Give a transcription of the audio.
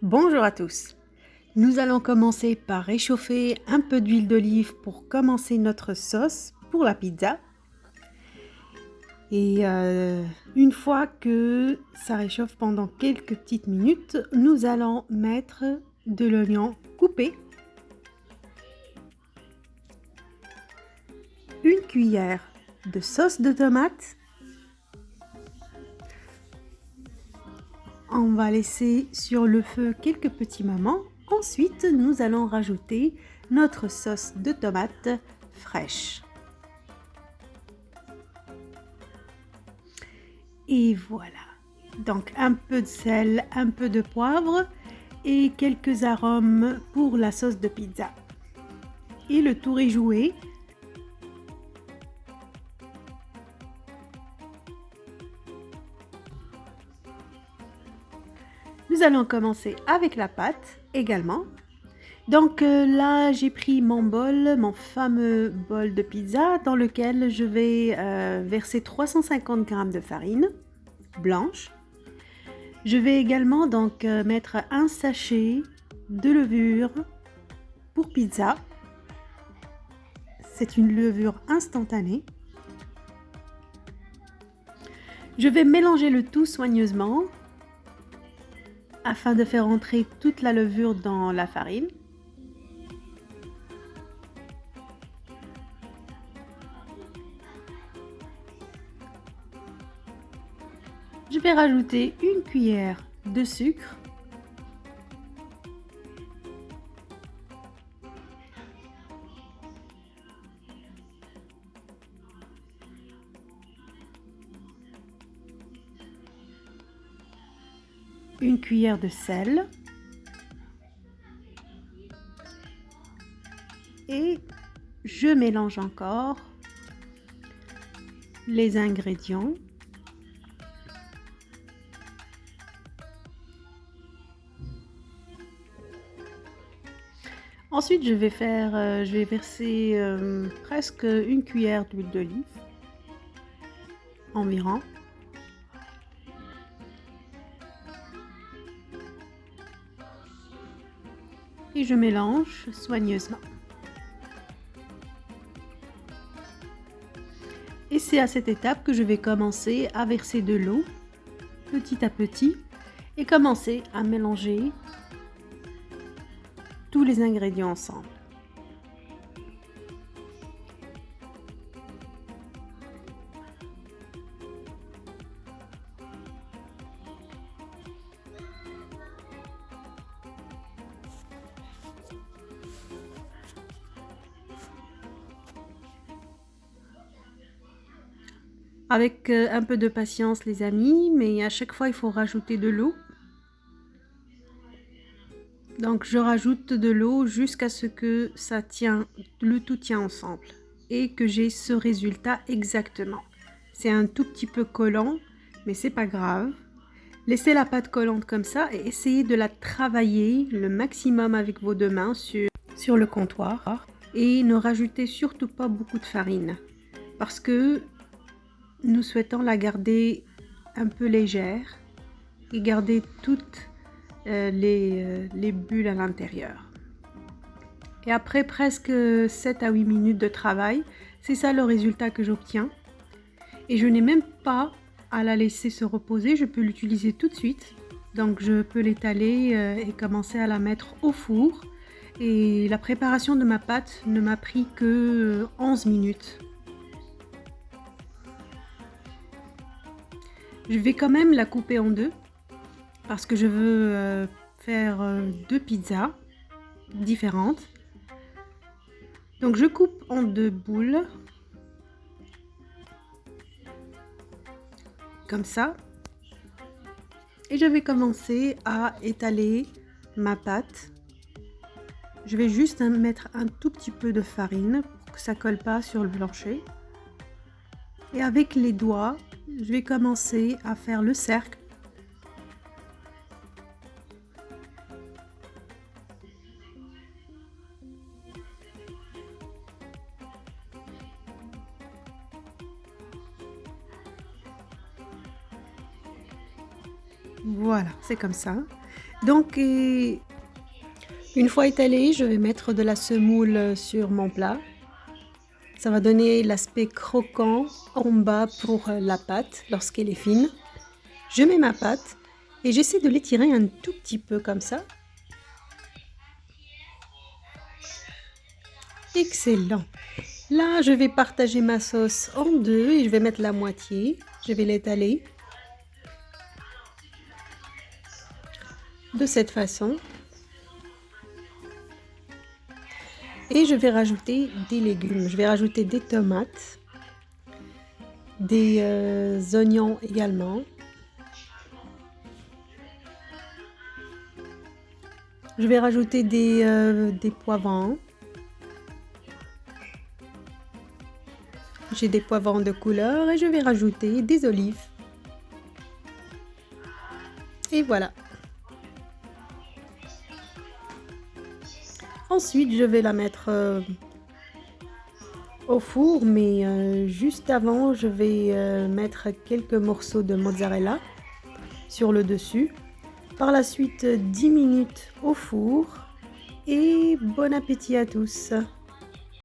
Bonjour à tous. Nous allons commencer par réchauffer un peu d'huile d'olive pour commencer notre sauce pour la pizza. Et une fois que ça réchauffe pendant quelques petites minutes, nous allons mettre de l'oignon coupé, une cuillère de sauce de tomate. On va laisser sur le feu quelques petits moments. Ensuite, nous allons rajouter notre sauce de tomate fraîche. Et voilà. Donc un peu de sel, un peu de poivre et quelques arômes pour la sauce de pizza. Et le tour est joué. Nous allons commencer avec la pâte également. Donc là, j'ai pris mon bol, mon fameux bol de pizza dans lequel je vais verser 350 g de farine blanche. Je vais également donc mettre un sachet de levure pour pizza. C'est une levure instantanée. Je vais mélanger le tout soigneusement afin de faire entrer toute la levure dans la farine. Je vais rajouter une cuillère de sucre. Une cuillère de sel. Et je mélange encore les ingrédients. Ensuite, je vais verser presque une cuillère d'huile d'olive environ. Et je mélange soigneusement. Et c'est à cette étape que je vais commencer à verser de l'eau petit à petit et commencer à mélanger tous les ingrédients ensemble. Avec un peu de patience les amis, mais à chaque fois il faut rajouter de l'eau. Donc je rajoute de l'eau jusqu'à ce que le tout tient ensemble et que j'ai ce résultat exactement. C'est un tout petit peu collant, mais c'est pas grave. Laissez la pâte collante comme ça et essayez de la travailler le maximum avec vos deux mains sur le comptoir. Et ne rajoutez surtout pas beaucoup de farine parce que nous souhaitons la garder un peu légère et garder toutes les bulles à l'intérieur. Et après presque 7 à 8 minutes de travail, c'est ça le résultat que j'obtiens. Et je n'ai même pas à la laisser se reposer, je peux l'utiliser tout de suite. Donc je peux l'étaler et commencer à la mettre au four. Et la préparation de ma pâte ne m'a pris que 11 minutes. Je vais quand même la couper en deux parce que je veux faire deux pizzas différentes. Donc je coupe en deux boules comme ça et je vais commencer à étaler ma pâte. Je vais juste mettre un tout petit peu de farine pour que ça colle pas sur le plancher et avec les doigts je vais commencer à faire le cercle. Voilà, c'est comme ça. Donc, une fois étalé, je vais mettre de la semoule sur mon plat. Ça va donner l'aspect croquant en bas pour la pâte lorsqu'elle est fine. Je mets ma pâte et j'essaie de l'étirer un tout petit peu comme ça. Excellent. Là, je vais partager ma sauce en deux et je vais mettre la moitié. Je vais l'étaler de cette façon. Et je vais rajouter des légumes. Je vais rajouter des tomates, des oignons également. Je vais rajouter des poivrons. J'ai des poivrons de couleur et je vais rajouter des olives. Et voilà. Ensuite, je vais la mettre au four, mais juste avant, je vais mettre quelques morceaux de mozzarella sur le dessus. Par la suite, 10 minutes au four et bon appétit à tous!